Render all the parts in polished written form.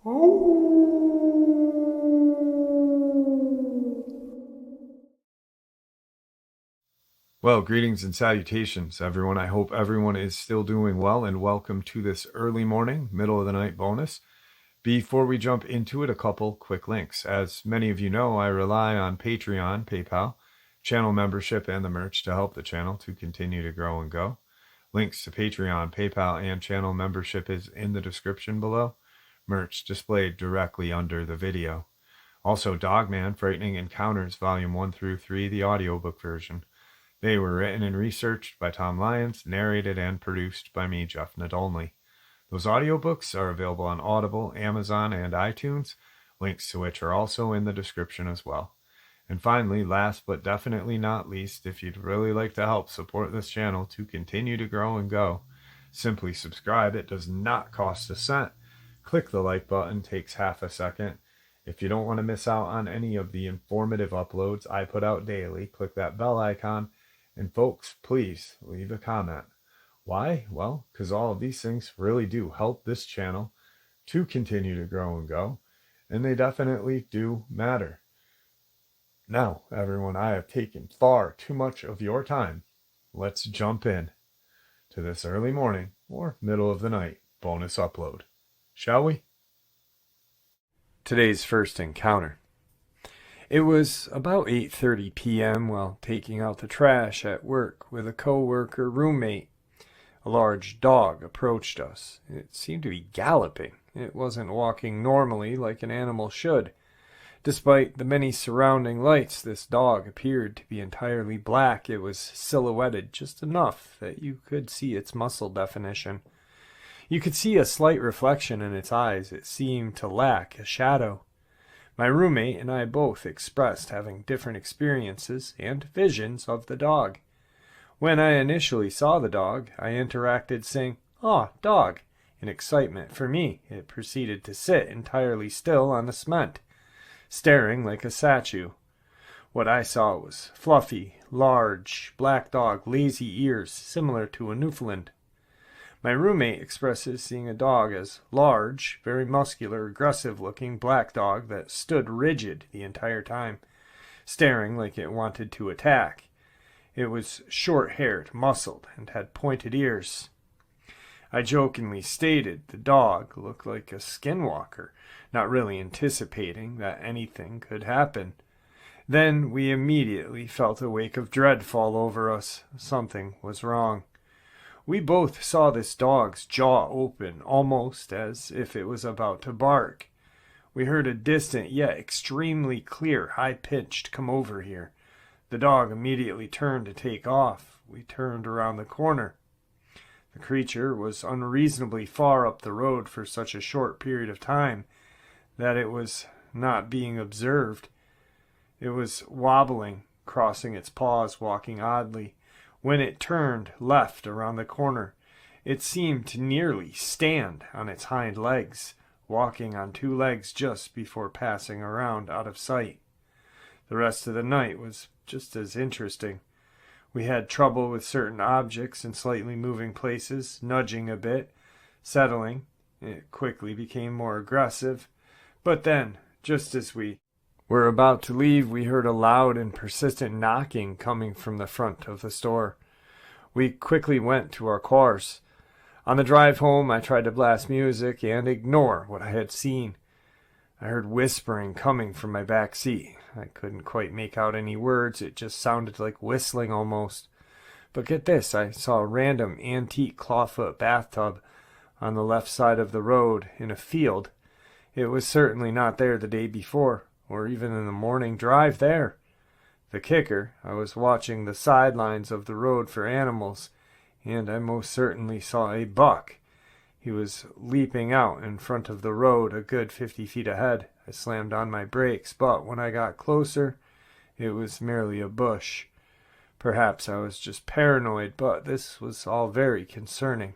Well, greetings and salutations, everyone. I hope everyone is still doing well, and welcome to this early morning, middle of the night bonus. Before we jump into it, a couple quick links. As many of you know, I rely on Patreon, PayPal, channel membership, and the merch to help the channel to continue to grow and go. Links to Patreon, PayPal, and channel membership is in the description below. Merch displayed directly under the video. Also, Dogman, Frightening Encounters, Volume 1 through 3, the audiobook version. They were written and researched by Tom Lyons, narrated and produced by me, Jeff Nadolny. Those audiobooks are available on Audible, Amazon, and iTunes, links to which are also in the description as well. And finally, last but definitely not least, if you'd really like to help support this channel to continue to grow and go, simply subscribe. It does not cost a cent. Click the like button, takes half a second. If you don't want to miss out on any of the informative uploads I put out daily, click that bell icon. And folks, please leave a comment. Why? Well, because all of these things really do help this channel to continue to grow and go, and they definitely do matter. Now, everyone, I have taken far too much of your time. Let's jump in to this early morning or middle of the night bonus upload, shall we? Today's first encounter. It was about 8:30 p.m. while taking out the trash at work with a co-worker roommate. A large dog approached us. It seemed to be galloping. It wasn't walking normally like an animal should. Despite the many surrounding lights, this dog appeared to be entirely black. It was silhouetted just enough that you could see its muscle definition. You could see a slight reflection in its eyes. It seemed to lack a shadow. My roommate and I both expressed having different experiences and visions of the dog. When I initially saw the dog, I interacted saying, "Aw, dog," in excitement. For me, it proceeded to sit entirely still on the cement, staring like a statue. What I saw was fluffy, large, black dog, lazy ears, similar to a Newfoundland. My roommate expresses seeing a dog as large, very muscular, aggressive-looking black dog that stood rigid the entire time, staring like it wanted to attack. It was short-haired, muscled, and had pointed ears. I jokingly stated the dog looked like a skinwalker, not really anticipating that anything could happen. Then we immediately felt a wake of dread fall over us. Something was wrong. We both saw this dog's jaw open, almost as if it was about to bark. We heard a distant yet extremely clear, high-pitched "come over here." The dog immediately turned to take off. We turned around the corner. The creature was unreasonably far up the road for such a short period of time that it was not being observed. It was wobbling, crossing its paws, walking oddly. When it turned left around the corner, it seemed to nearly stand on its hind legs, walking on two legs just before passing around out of sight. The rest of the night was just as interesting. We had trouble with certain objects in slightly moving places, nudging a bit, settling. It quickly became more aggressive. But then, just as we were about to leave, we heard a loud and persistent knocking coming from the front of the store. We quickly went to our cars. On the drive home, I tried to blast music and ignore what I had seen. I heard whispering coming from my back seat. I couldn't quite make out any words. It just sounded like whistling almost. But get this, I saw a random antique clawfoot bathtub on the left side of the road in a field. It was certainly not there the day before, or even in the morning drive there. The kicker, I was watching the sidelines of the road for animals, and I most certainly saw a buck. He was leaping out in front of the road a good 50 feet ahead. I slammed on my brakes, but when I got closer, it was merely a bush. Perhaps I was just paranoid, but this was all very concerning.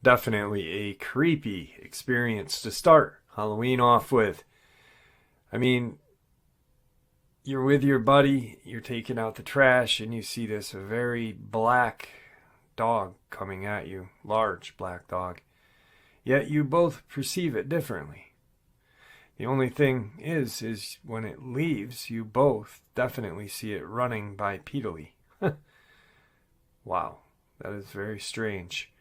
Definitely a creepy experience to start Halloween off with. I mean, you're with your buddy, you're taking out the trash, and you see this very black dog coming at you, large black dog. yet you both perceive it differently. The only thing is when it leaves, you both definitely see it running bipedally. Wow, that is very strange.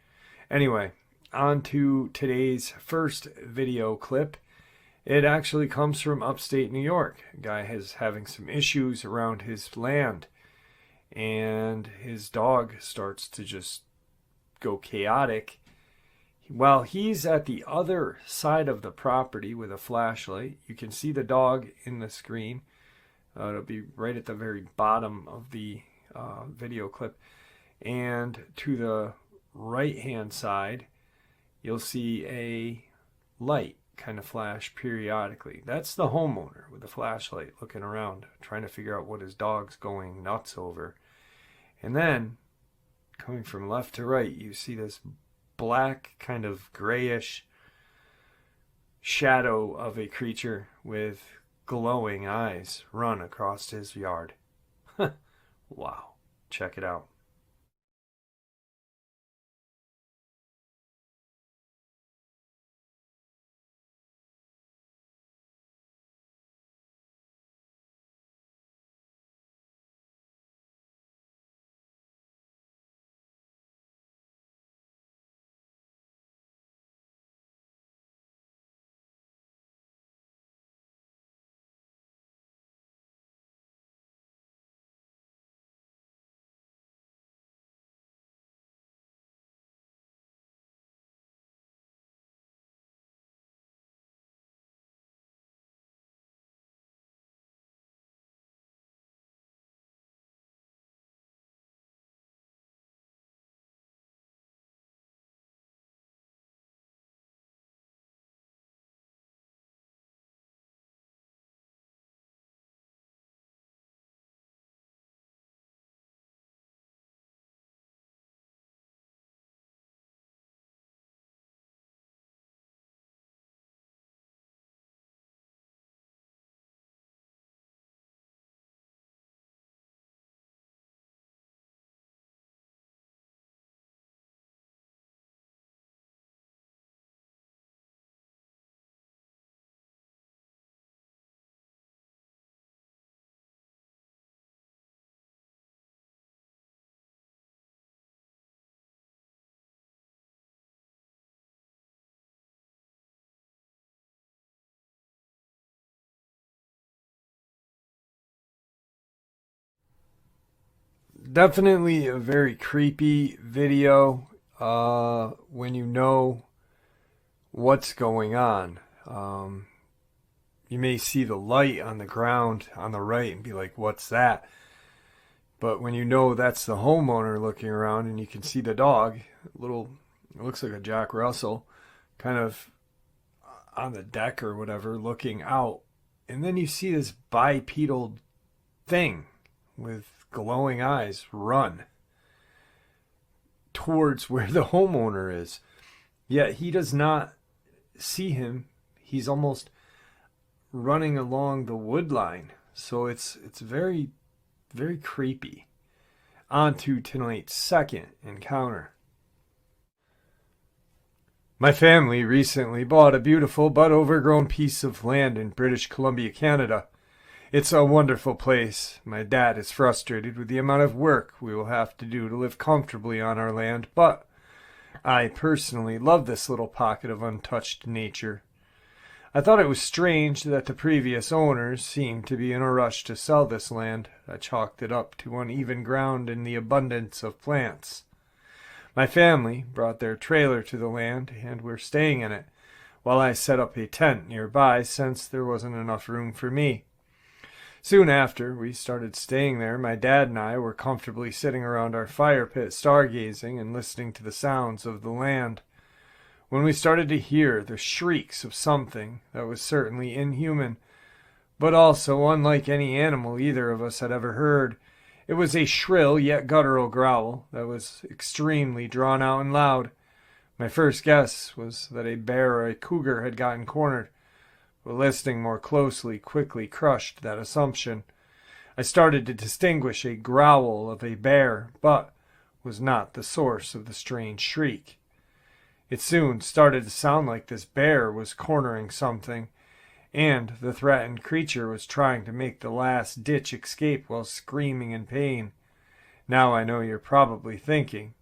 Anyway, on to today's first video clip. It actually comes from upstate New York. A guy is having some issues around his land, and his dog starts to just go chaotic. While he's at the other side of the property with a flashlight, you can see the dog in the screen. It'll be right at the very bottom of the video clip. And to the right-hand side, you'll see a light kind of flash periodically. That's the homeowner with the flashlight looking around, trying to figure out what his dog's going nuts over. And then, coming from left to right, you see this black, kind of grayish shadow of a creature with glowing eyes run across his yard. Wow. Check it out. Definitely a very creepy video when you know what's going on. You may see the light on the ground on the right and be like, what's that? But when you know that's the homeowner looking around and you can see the dog, it looks like a Jack Russell, kind of on the deck or whatever, looking out. And then you see this bipedal thing with glowing eyes run towards where the homeowner is. Yet he does not see him. He's almost running along the wood line. So it's very, very creepy. On to tonight's second encounter. My family recently bought a beautiful but overgrown piece of land in British Columbia, Canada. It's a wonderful place. My dad is frustrated with the amount of work we will have to do to live comfortably on our land, but I personally love this little pocket of untouched nature. I thought it was strange that the previous owners seemed to be in a rush to sell this land. I chalked it up to uneven ground and the abundance of plants. My family brought their trailer to the land and were staying in it, while I set up a tent nearby since there wasn't enough room for me. Soon after we started staying there, my dad and I were comfortably sitting around our fire pit stargazing and listening to the sounds of the land, when we started to hear the shrieks of something that was certainly inhuman, but also unlike any animal either of us had ever heard. It was a shrill yet guttural growl that was extremely drawn out and loud. My first guess was that a bear or a cougar had gotten cornered, but listening more closely quickly crushed that assumption. I started to distinguish a growl of a bear, but was not the source of the strange shriek. It soon started to sound like this bear was cornering something, and the threatened creature was trying to make the last-ditch escape while screaming in pain. Now I know you're probably thinking,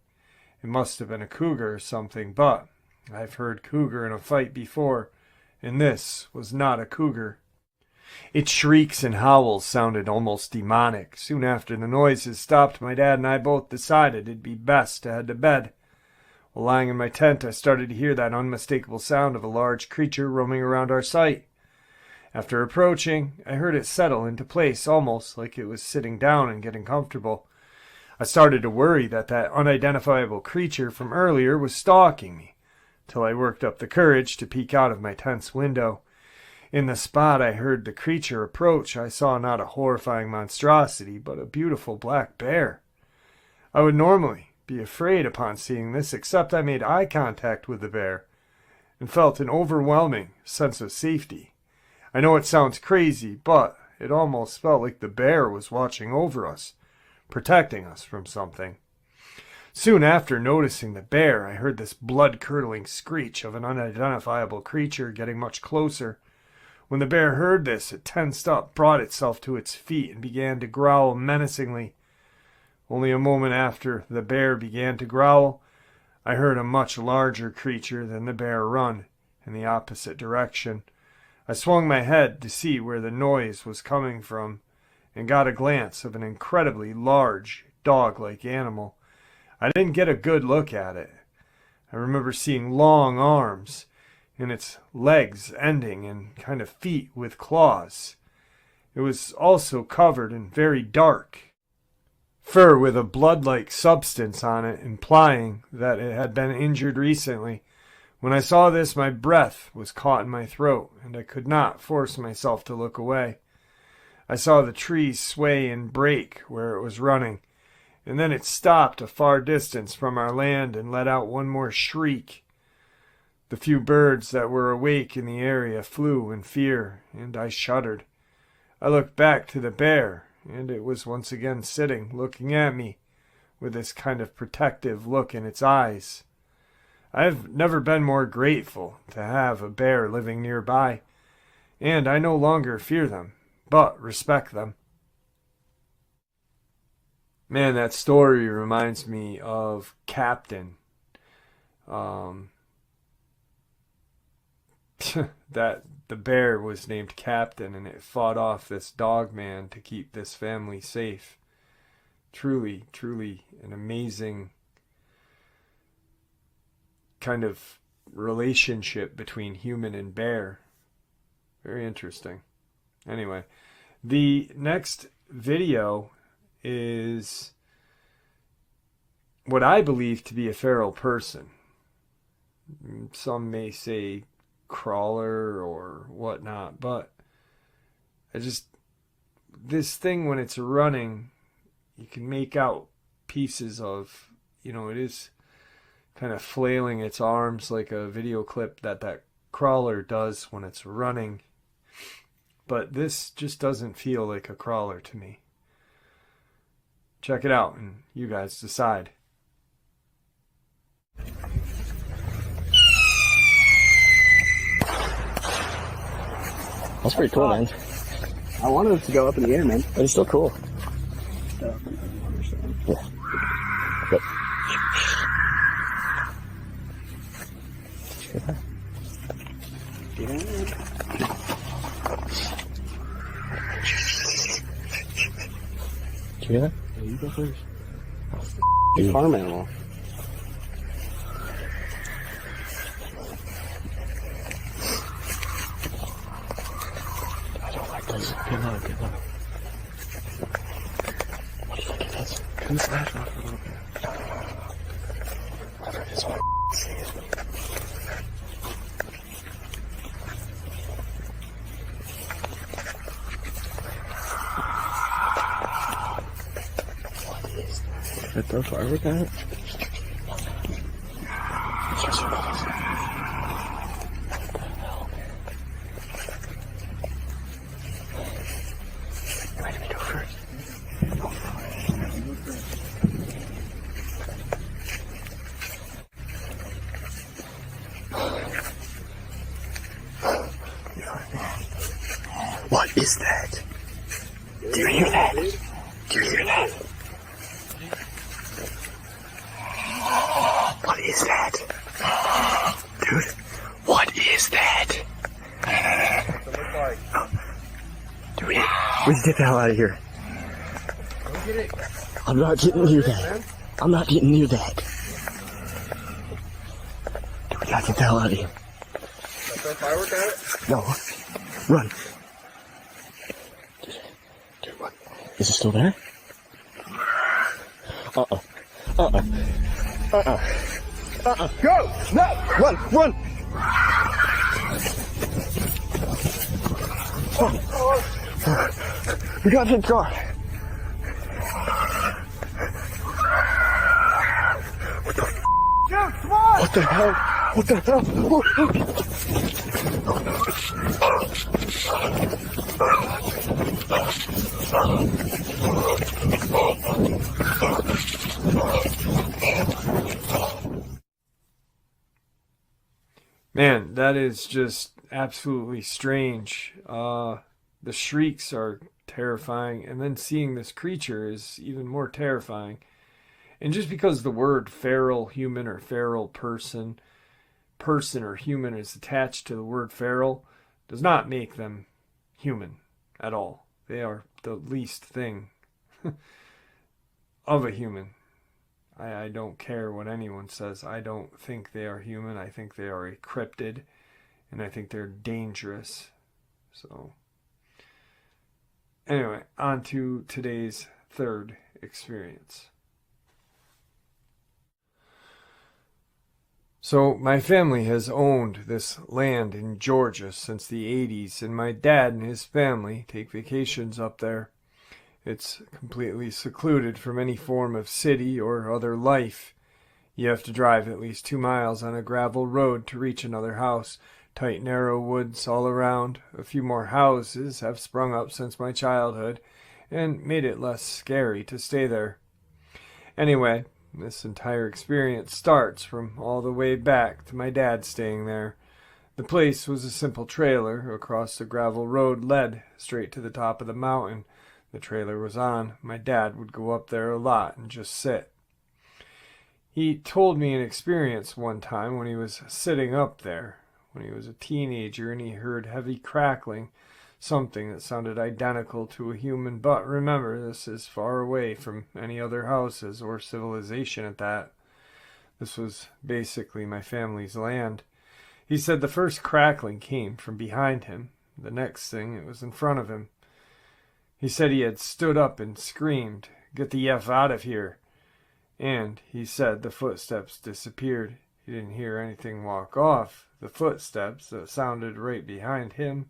it must have been a cougar or something, but I've heard cougar in a fight before, and this was not a cougar. Its shrieks and howls sounded almost demonic. Soon after the noises stopped, my dad and I both decided it'd be best to head to bed. While lying in my tent, I started to hear that unmistakable sound of a large creature roaming around our site. After approaching, I heard it settle into place, almost like it was sitting down and getting comfortable. I started to worry that unidentifiable creature from earlier was stalking me, till I worked up the courage to peek out of my tent's window. In the spot I heard the creature approach, I saw not a horrifying monstrosity, but a beautiful black bear. I would normally be afraid upon seeing this, except I made eye contact with the bear and felt an overwhelming sense of safety. I know it sounds crazy, but it almost felt like the bear was watching over us, protecting us from something. Soon after noticing the bear, I heard this blood-curdling screech of an unidentifiable creature getting much closer. When the bear heard this, it tensed up, brought itself to its feet, and began to growl menacingly. Only a moment after the bear began to growl, I heard a much larger creature than the bear run in the opposite direction. I swung my head to see where the noise was coming from, and got a glance of an incredibly large, dog-like animal. I didn't get a good look at it. I remember seeing long arms, and its legs ending in kind of feet with claws. It was also covered in very dark fur with a blood-like substance on it, implying that it had been injured recently. When I saw this, my breath was caught in my throat, and I could not force myself to look away. I saw the trees sway and break where it was running, and then it stopped a far distance from our land and let out one more shriek. The few birds that were awake in the area flew in fear, and I shuddered. I looked back to the bear, and it was once again sitting, looking at me, with this kind of protective look in its eyes. I've never been more grateful to have a bear living nearby, and I no longer fear them, but respect them. Man, that story reminds me of Captain. That the bear was named Captain, and it fought off this Dogman to keep this family safe. Truly, truly an amazing kind of relationship between human and bear. Very interesting. Anyway, the next video is what I believe to be a feral person. Some may say crawler or whatnot, but this thing, when it's running, you can make out pieces of, it is kind of flailing its arms like a video clip that crawler does when it's running. But this just doesn't feel like a crawler to me. Check it out and you guys decide. That's pretty cool, man. I wanted it to go up in the air, man. But it's still cool. Yeah. But, Get in. Did you hear that? Yeah, you go first. Dude. Farm animal. Get low, get low. What do you think it does? Can you flash off for a little bit? Whatever it is, what thing is. What is that? Should I throw firework at it? It's just what it is. What the hell, man? You ready to go first? is that? Do you hear that? Do you hear that? What is that? Dude, what is that? Dude, we need to get the hell out of here. I'm not getting near that. I'm not getting near that. Dude, we gotta get the hell out of here. Throw firework at it? No. Run. Dude, run. Is it still there? Uh-oh. Uh-oh. Uh-oh. Uh-oh. Go! No! Run! Run! Oh. We got his car. What the f***? Jim, come on! What the hell? What the hell? Man, that is just absolutely strange. The shrieks are terrifying, and then seeing this creature is even more terrifying. And just because the word feral human or feral person or human is attached to the word feral does not make them human at all. They are the least thing of a human. I don't care what anyone says. I don't think they are human. I think they are a cryptid, and I think they're dangerous. So, anyway, on to today's third experience. So, my family has owned this land in Georgia since the 80s, and my dad and his family take vacations up there. It's completely secluded from any form of city or other life. You have to drive at least 2 miles on a gravel road to reach another house. Tight, narrow woods all around. A few more houses have sprung up since my childhood and made it less scary to stay there. Anyway, this entire experience starts from all the way back to my dad staying there. The place was a simple trailer across the gravel road led straight to the top of the mountain the trailer was on. My dad would go up there a lot and just sit. He told me an experience one time when he was sitting up there, when he was a teenager, and he heard heavy crackling, something that sounded identical to a human. But remember, this is far away from any other houses or civilization at that. This was basically my family's land. He said the first crackling came from behind him. The next thing, it was in front of him. He said he had stood up and screamed, "Get the F out of here." And he said the footsteps disappeared. He didn't hear anything walk off. The footsteps that sounded right behind him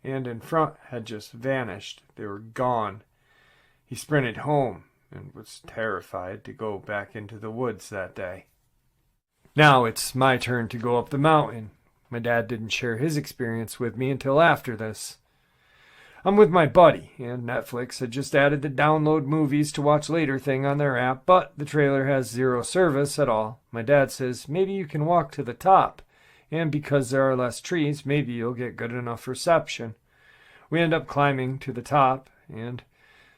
and in front had just vanished. They were gone. He sprinted home and was terrified to go back into the woods that day. Now it's my turn to go up the mountain. My dad didn't share his experience with me until after this. I'm with my buddy, and Netflix had just added the download movies to watch later thing on their app, but the trailer has zero service at all. My dad says, maybe you can walk to the top, and because there are less trees, maybe you'll get good enough reception. We end up climbing to the top, and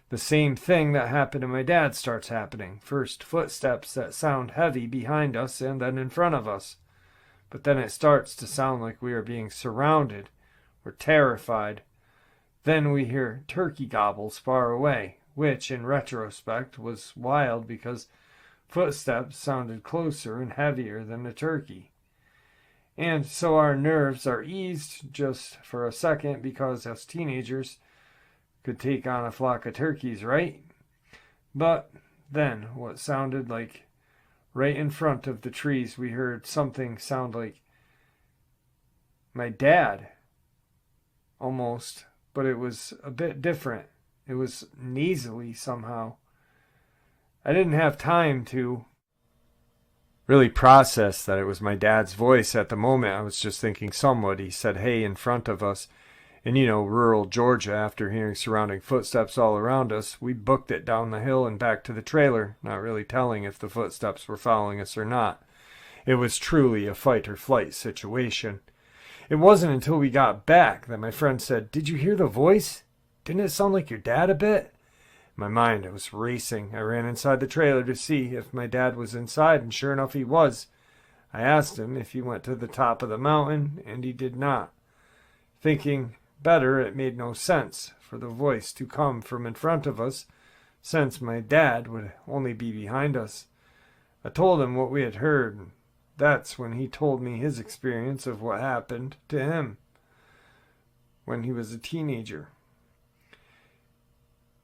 the same thing that happened to my dad starts happening. First, footsteps that sound heavy behind us and then in front of us. But then it starts to sound like we are being surrounded. We're terrified. Then we hear turkey gobbles far away, which, in retrospect, was wild because footsteps sounded closer and heavier than the turkey. And so our nerves are eased just for a second because us teenagers could take on a flock of turkeys, right? But then what sounded like right in front of the trees, we heard something sound like my dad, almost. But it was a bit different. It was nasally somehow. I didn't have time to really process that it was my dad's voice at the moment. I was just thinking somebody said, hey, in front of us. And rural Georgia, after hearing surrounding footsteps all around us, we booked it down the hill and back to the trailer, not really telling if the footsteps were following us or not. It was truly a fight or flight situation. It wasn't until we got back that my friend said, did you hear the voice? didn't it sound like your dad a bit? My mind was racing. I ran inside the trailer to see if my dad was inside, and sure enough he was. I asked him if he went to the top of the mountain, and he did not. Thinking better, it made no sense for the voice to come from in front of us, since my dad would only be behind us. I told him what we had heard, and that's when he told me his experience of what happened to him when he was a teenager.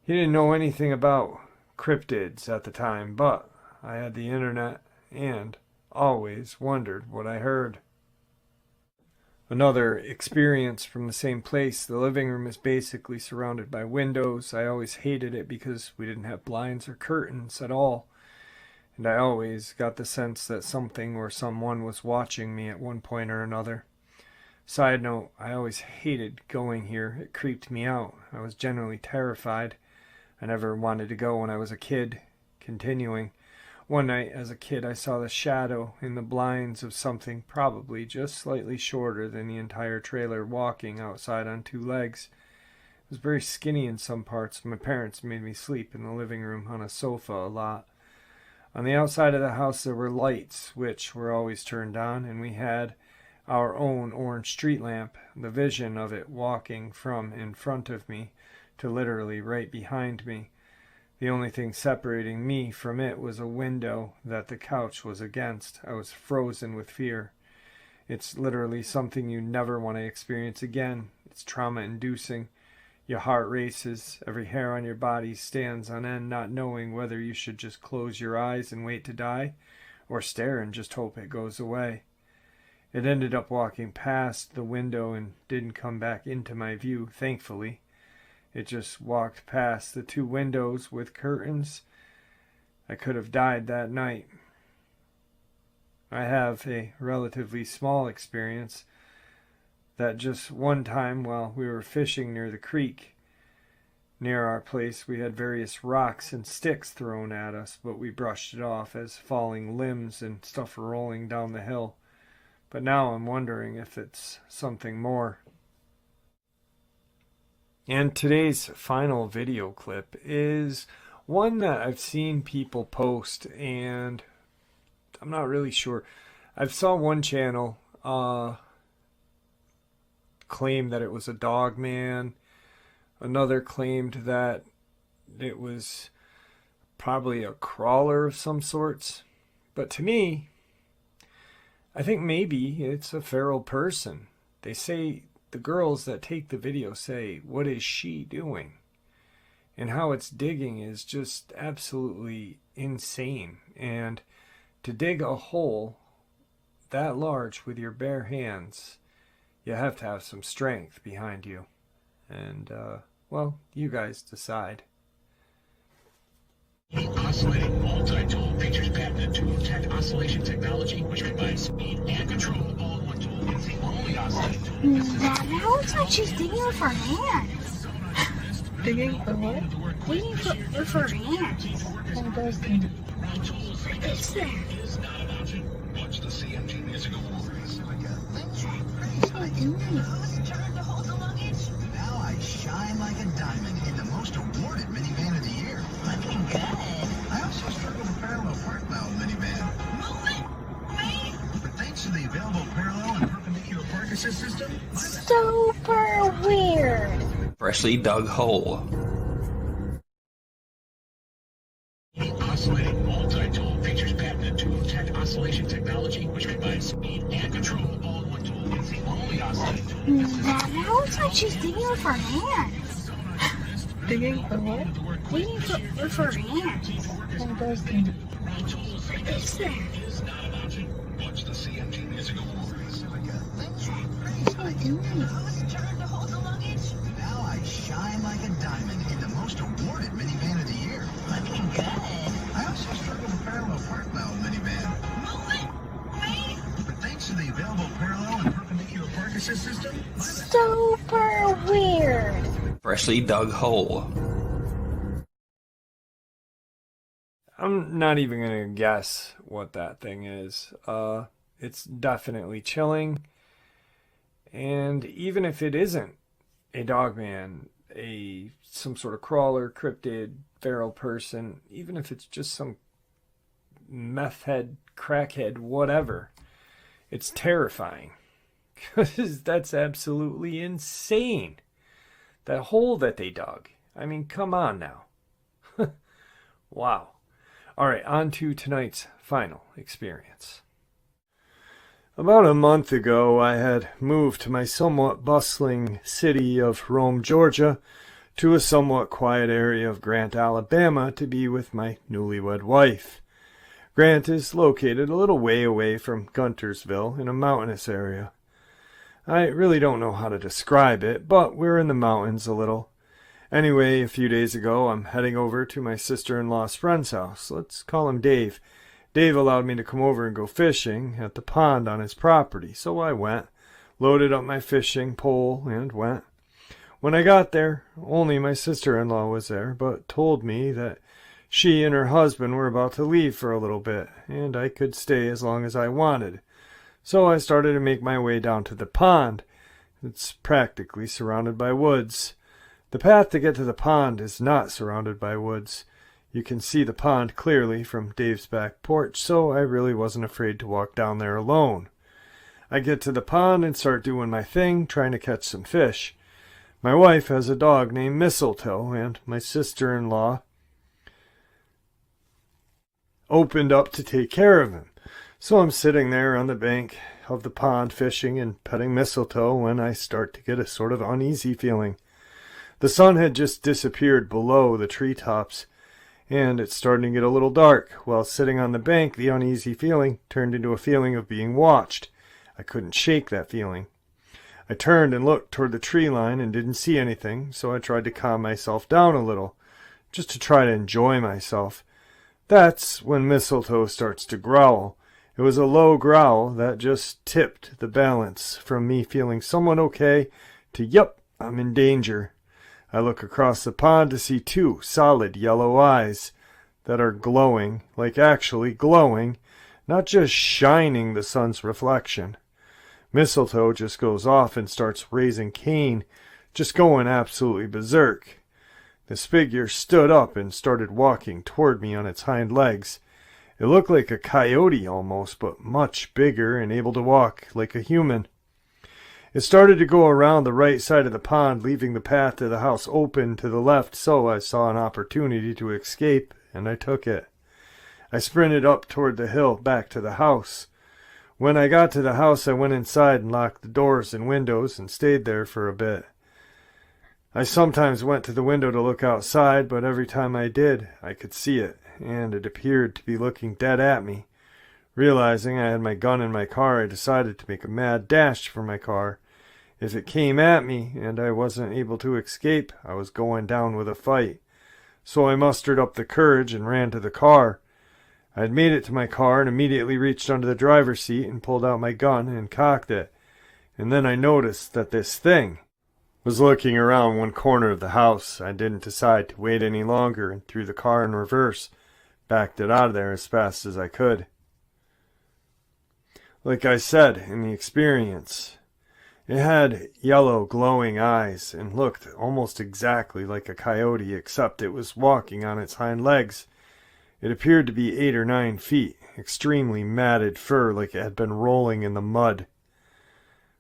He didn't know anything about cryptids at the time, but I had the internet and always wondered what I heard. Another experience from the same place. The living room is basically surrounded by windows. I always hated it because we didn't have blinds or curtains at all. And I always got the sense that something or someone was watching me at one point or another. Side note, I always hated going here. It creeped me out. I was generally terrified. I never wanted to go when I was a kid. Continuing, one night as a kid I saw the shadow in the blinds of something probably just slightly shorter than the entire trailer walking outside on two legs. It was very skinny in some parts. My parents made me sleep in the living room on a sofa a lot. On the outside of the house there were lights, which were always turned on, and we had our own orange street lamp. The vision of it walking from in front of me to literally right behind me. The only thing separating me from it was a window that the couch was against. I was frozen with fear. It's literally something you never want to experience again. It's trauma-inducing. Your heart races. Every hair on your body stands on end, not knowing whether you should just close your eyes and wait to die, or stare and just hope it goes away. It ended up walking past the window and didn't come back into my view, thankfully. It just walked past the two windows with curtains. I could have died that night. I have a relatively small experience that just one time while we were fishing near the creek near our place, we had various rocks and sticks thrown at us, but we brushed it off as falling limbs and stuff rolling down the hill. But now I'm wondering if it's something more. And today's final video clip is one that I've seen people post, and I'm not really sure. I saw one channel claim that it was a Dogman. Another claimed that it was probably a crawler of some sorts. But to me, I think maybe it's a feral person. They say, the girls that take the video say, what is she doing? And how it's digging is just absolutely insane. And to dig a hole that large with your bare hands, you have to have some strength behind you. And, well, you guys decide. Oscillating multi-tool features patented to detect oscillation technology, which combines speed and control all in one tool. It's the only oscillating tool. That looks like she's digging with her hands. Digging for what? Digging with her hands. What does mean? It's there. Is not an option. Watch the CMG Music Awards. What are you doing? Now I shine like a diamond in the most awarded minivan of the year. Looking good. I also struggle with parallel park valve minivan. But thanks to the available parallel and perpendicular park assist system, Super weird. Freshly dug hole. Oscillating multi-tool features patented to detect oscillation technology, which combines speed and control all in one tool. It's the only oscillating tool. That looks like she's digging with her hands. Digging for what? Digging with her hands. What does mean? It's there. Is not an option. Watch the CMG Music Awards. What are you doing? now I shine like a diamond in the most awarded minivan of the year. Looking good. I also struggle with parallel park valve minivan. But thanks to the available parallel and perpendicular park assist system, Super weird. Freshly dug hole. I'm not even going to guess what that thing is. It's definitely chilling. And even if it isn't a Dogman, some sort of crawler, cryptid, feral person, even if it's just some meth head, crackhead, whatever. It's terrifying. Because that's absolutely insane. That hole that they dug. I mean, come on now. Wow. All right, on to tonight's final experience. About a month ago, I had moved to my somewhat bustling city of Rome, Georgia, to a somewhat quiet area of Grant, Alabama, to be with my newlywed wife. Grant is located a little way away from Guntersville in a mountainous area. I really don't know how to describe it, but we're in the mountains a little. Anyway, a few days ago, I'm heading over to my sister-in-law's friend's house. Let's call him Dave. Dave allowed me to come over and go fishing at the pond on his property, so I went, loaded up my fishing pole, and went. When I got there, only my sister-in-law was there, but told me that she and her husband were about to leave for a little bit, and I could stay as long as I wanted. So I started to make my way down to the pond. It's practically surrounded by woods. The path to get to the pond is not surrounded by woods. You can see the pond clearly from Dave's back porch, so I really wasn't afraid to walk down there alone. I get to the pond and start doing my thing, trying to catch some fish. My wife has a dog named Mistletoe, and my sister-in-law opened up to take care of him. So I'm sitting there on the bank of the pond fishing and petting Mistletoe when I start to get a sort of uneasy feeling. The sun had just disappeared below the treetops, and it's starting to get a little dark. While sitting on the bank, the uneasy feeling turned into a feeling of being watched. I couldn't shake that feeling. I turned and looked toward the tree line and didn't see anything, so I tried to calm myself down a little, just to try to enjoy myself. That's when Mistletoe starts to growl. It was a low growl that just tipped the balance from me feeling somewhat okay to, yep, I'm in danger. I look across the pond to see two solid yellow eyes that are glowing, like actually glowing, not just shining the sun's reflection. Mistletoe just goes off and starts raising Cain, just going absolutely berserk. This figure stood up and started walking toward me on its hind legs. It looked like a coyote almost, but much bigger and able to walk like a human. It started to go around the right side of the pond, leaving the path to the house open to the left, so I saw an opportunity to escape, and I took it. I sprinted up toward the hill, back to the house. When I got to the house, I went inside and locked the doors and windows and stayed there for a bit. I sometimes went to the window to look outside, but every time I did, I could see it, and it appeared to be looking dead at me. Realizing I had my gun in my car, I decided to make a mad dash for my car. If it came at me and I wasn't able to escape, I was going down with a fight. So I mustered up the courage and ran to the car. I had made it to my car and immediately reached under the driver's seat and pulled out my gun and cocked it. And then I noticed that this thing was looking around one corner of the house. I didn't decide to wait any longer and threw the car in reverse, backed it out of there as fast as I could. Like I said in the experience, it had yellow glowing eyes and looked almost exactly like a coyote, except it was walking on its hind legs. It appeared to be 8 or 9 feet, extremely matted fur like it had been rolling in the mud.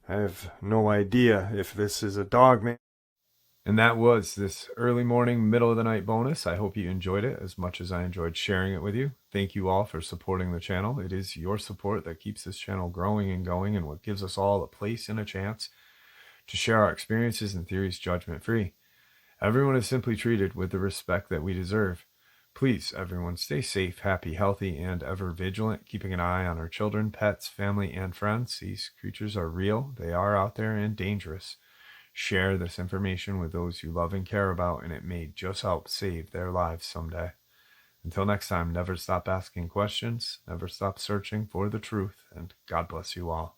I have no idea if this is a Dogman. And that was this early morning, middle of the night bonus. I hope you enjoyed it as much as I enjoyed sharing it with you. Thank you all for supporting the channel. It is your support that keeps this channel growing and going, and what gives us all a place and a chance to share our experiences and theories judgment-free. Everyone is simply treated with the respect that we deserve. Please, everyone, stay safe, happy, healthy, and ever vigilant, keeping an eye on our children, pets, family, and friends. These creatures are real. They are out there and dangerous. Share this information with those you love and care about, and it may just help save their lives someday. Until next time, never stop asking questions, never stop searching for the truth, and God bless you all.